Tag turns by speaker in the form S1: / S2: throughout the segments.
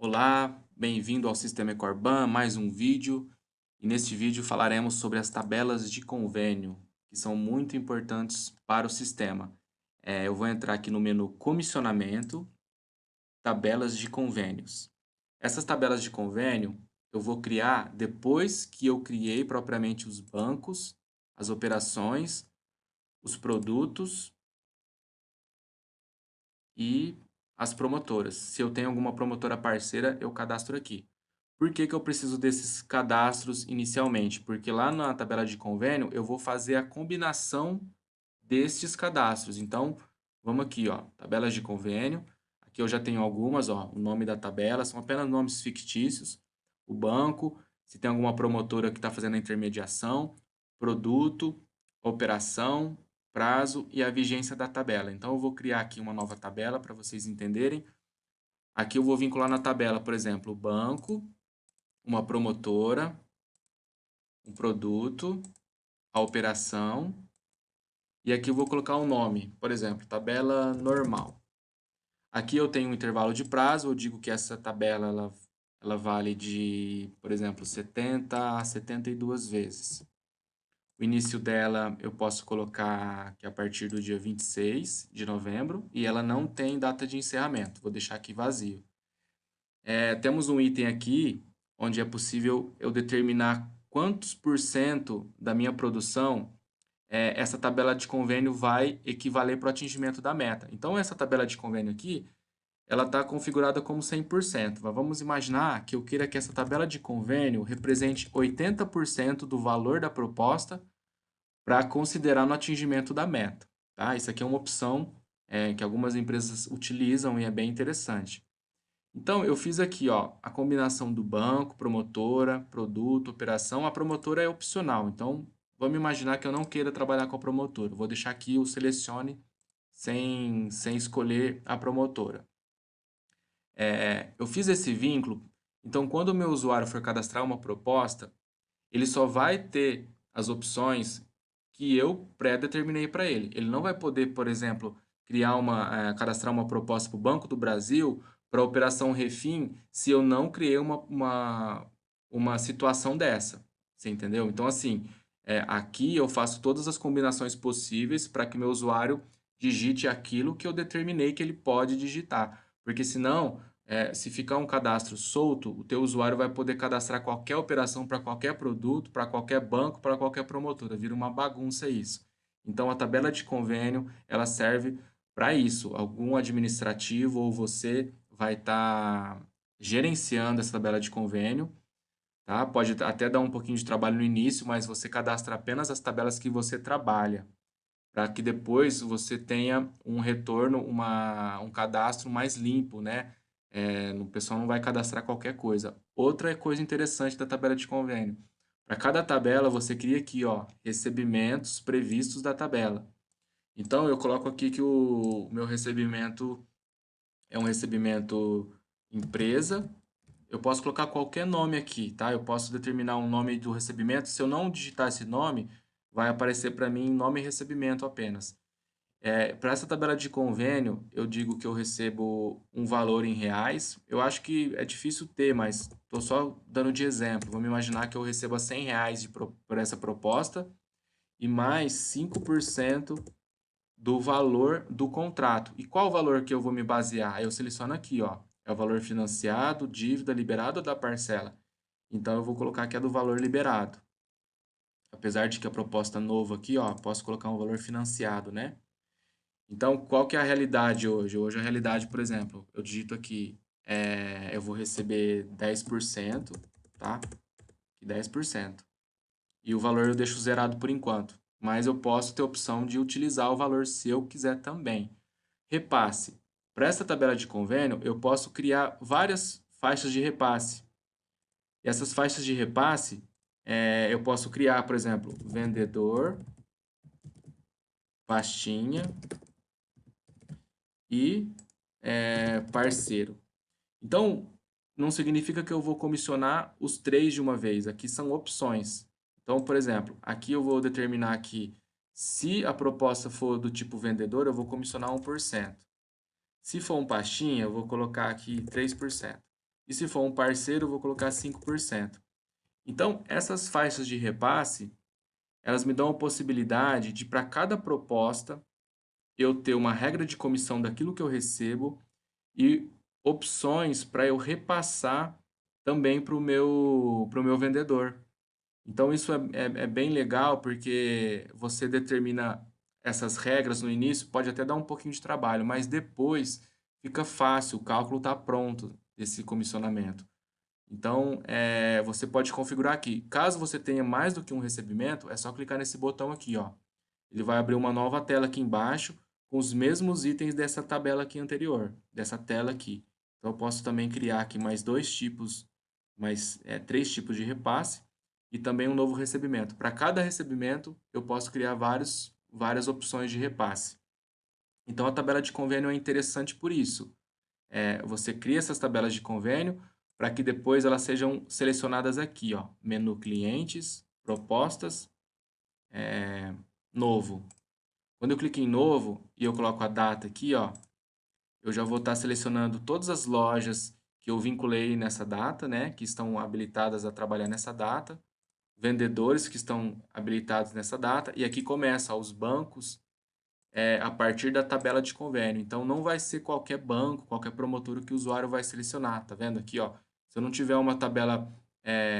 S1: Olá, bem-vindo ao Sistema Ecorban, mais um vídeo. E neste vídeo falaremos sobre as tabelas de convênio, que são muito importantes para o sistema. Eu vou entrar aqui no menu Comissionamento, Tabelas de Convênios. Essas tabelas de convênio eu vou criar depois que eu criei propriamente os bancos, as operações, os produtos e as promotoras. Se eu tenho alguma promotora parceira, eu cadastro aqui. Por que que eu preciso desses cadastros inicialmente? Porque lá na tabela de convênio eu vou fazer a combinação destes cadastros. Então, vamos aqui, ó, tabelas de convênio. Aqui eu já tenho algumas, ó, o nome da tabela, são apenas nomes fictícios. O banco, se tem alguma promotora que está fazendo a intermediação, produto, operação, prazo e a vigência da tabela. Então, eu vou criar aqui uma nova tabela para vocês entenderem. Aqui eu vou vincular na tabela, por exemplo, o banco, uma promotora, um produto, a operação, e aqui eu vou colocar um nome, por exemplo, tabela normal. Aqui eu tenho um intervalo de prazo, eu digo que essa tabela ela vale de, por exemplo, 70 a 72 vezes. O início dela eu posso colocar que é a partir do dia 26 de novembro e ela não tem data de encerramento, vou deixar aqui vazio. Temos um item aqui onde é possível eu determinar quantos por cento da minha produção essa tabela de convênio vai equivaler para o atingimento da meta. Então, essa tabela de convênio aqui, ela está configurada como 100%. Mas vamos imaginar que eu queira que essa tabela de convênio represente 80% do valor da proposta para considerar no atingimento da meta. Tá? Isso aqui é uma opção que algumas empresas utilizam e é bem interessante. Então, eu fiz aqui, ó, a combinação do banco, promotora, produto, operação. A promotora é opcional, então vamos imaginar que eu não queira trabalhar com a promotora. Vou deixar aqui o selecione sem escolher a promotora. Eu fiz esse vínculo, então quando o meu usuário for cadastrar uma proposta, ele só vai ter as opções que eu pré-determinei para ele. Ele não vai poder, por exemplo, cadastrar uma proposta para o Banco do Brasil para a operação Refim se eu não criei uma situação dessa. Você entendeu? Então, assim, aqui eu faço todas as combinações possíveis para que meu usuário digite aquilo que eu determinei que ele pode digitar. Porque senão, se ficar um cadastro solto, o teu usuário vai poder cadastrar qualquer operação para qualquer produto, para qualquer banco, para qualquer promotora. Vira uma bagunça isso. Então, a tabela de convênio, ela serve para isso. Algum administrativo ou você vai estar gerenciando essa tabela de convênio, tá? Pode até dar um pouquinho de trabalho no início, mas você cadastra apenas as tabelas que você trabalha, para que depois você tenha um retorno, um cadastro mais limpo, né? O pessoal não vai cadastrar qualquer coisa. Outra coisa interessante da tabela de convênio. Para cada tabela, você cria aqui, ó, recebimentos previstos da tabela. Então, eu coloco aqui que o meu recebimento é um recebimento empresa. Eu posso colocar qualquer nome aqui, tá? Eu posso determinar um nome do recebimento. Se eu não digitar esse nome, vai aparecer para mim nome e recebimento apenas. Para essa tabela de convênio, eu digo que eu recebo um valor em reais. Eu acho que é difícil ter, mas estou só dando de exemplo. Vamos imaginar que eu receba R$ 100 por essa proposta e mais 5% do valor do contrato. E qual o valor que eu vou me basear? Eu seleciono aqui, ó. É o valor financiado, dívida, liberado ou da parcela? Então, eu vou colocar que é do valor liberado. Apesar de que a proposta nova aqui, ó, posso colocar um valor financiado, né? Então, qual que é a realidade hoje? Hoje a realidade, por exemplo, eu digito aqui, eu vou receber 10%, tá? 10%. E o valor eu deixo zerado por enquanto. Mas eu posso ter a opção de utilizar o valor se eu quiser também. Repasse. Para essa tabela de convênio, eu posso criar várias faixas de repasse. E essas faixas de repasse, eu posso criar, por exemplo, vendedor, pastinha e parceiro. Então, não significa que eu vou comissionar os três de uma vez. Aqui são opções. Então, por exemplo, aqui eu vou determinar que se a proposta for do tipo vendedor, eu vou comissionar 1%. Se for um pastinha, eu vou colocar aqui 3%. e se for um parceiro, eu vou colocar 5%. Então, essas faixas de repasse, elas me dão a possibilidade de, para cada proposta, eu ter uma regra de comissão daquilo que eu recebo e opções para eu repassar também para o meu vendedor. Então, isso é bem legal porque você determina essas regras no início, pode até dar um pouquinho de trabalho, mas depois fica fácil, o cálculo está pronto desse comissionamento. Então, você pode configurar aqui. Caso você tenha mais do que um recebimento, é só clicar nesse botão aqui, ó. Ele vai abrir uma nova tela aqui embaixo com os mesmos itens dessa tabela aqui anterior, dessa tela aqui. Então, eu posso também criar aqui mais três tipos de repasse e também um novo recebimento. Para cada recebimento, eu posso criar várias opções de repasse. Então, a tabela de convênio é interessante por isso. Você cria essas tabelas de convênio para que depois elas sejam selecionadas aqui, ó, menu clientes, propostas, novo. Quando eu clico em novo e eu coloco a data aqui, ó, eu já vou estar selecionando todas as lojas que eu vinculei nessa data, né, que estão habilitadas a trabalhar nessa data, vendedores que estão habilitados nessa data, e aqui começa ó, os bancos a partir da tabela de convênio. Então, não vai ser qualquer banco, qualquer promotora que o usuário vai selecionar. Tá vendo aqui, ó? Se eu não tiver uma tabela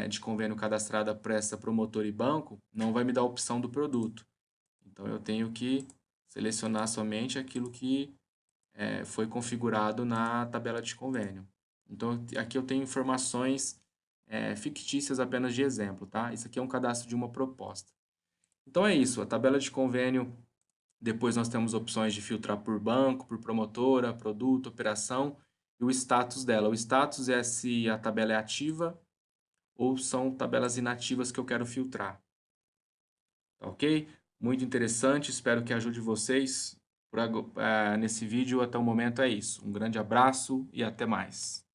S1: de convênio cadastrada para essa promotora e banco, não vai me dar a opção do produto. Então, eu tenho que selecionar somente aquilo que foi configurado na tabela de convênio. Então, aqui eu tenho informações fictícias apenas de exemplo, tá? Isso aqui é um cadastro de uma proposta. Então, é isso. A tabela de convênio depois nós temos opções de filtrar por banco, por promotora, produto, operação e o status dela. O status é se a tabela é ativa ou são tabelas inativas que eu quero filtrar. Tá ok? Muito interessante, espero que ajude vocês nesse vídeo. Até o momento é isso. Um grande abraço e até mais.